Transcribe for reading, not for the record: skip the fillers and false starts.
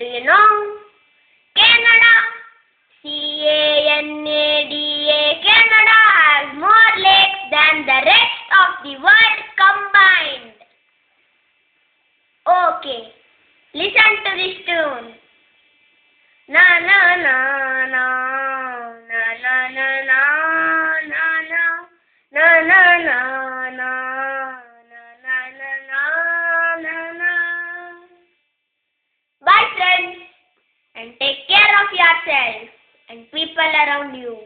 Do you know? Canada, Canada, Canada has more lakes than the rest of the world combined. Okay, listen to this tune. Na na na na na na na na na na na na na na na na. Bye friends, and take care of yourself and people around you.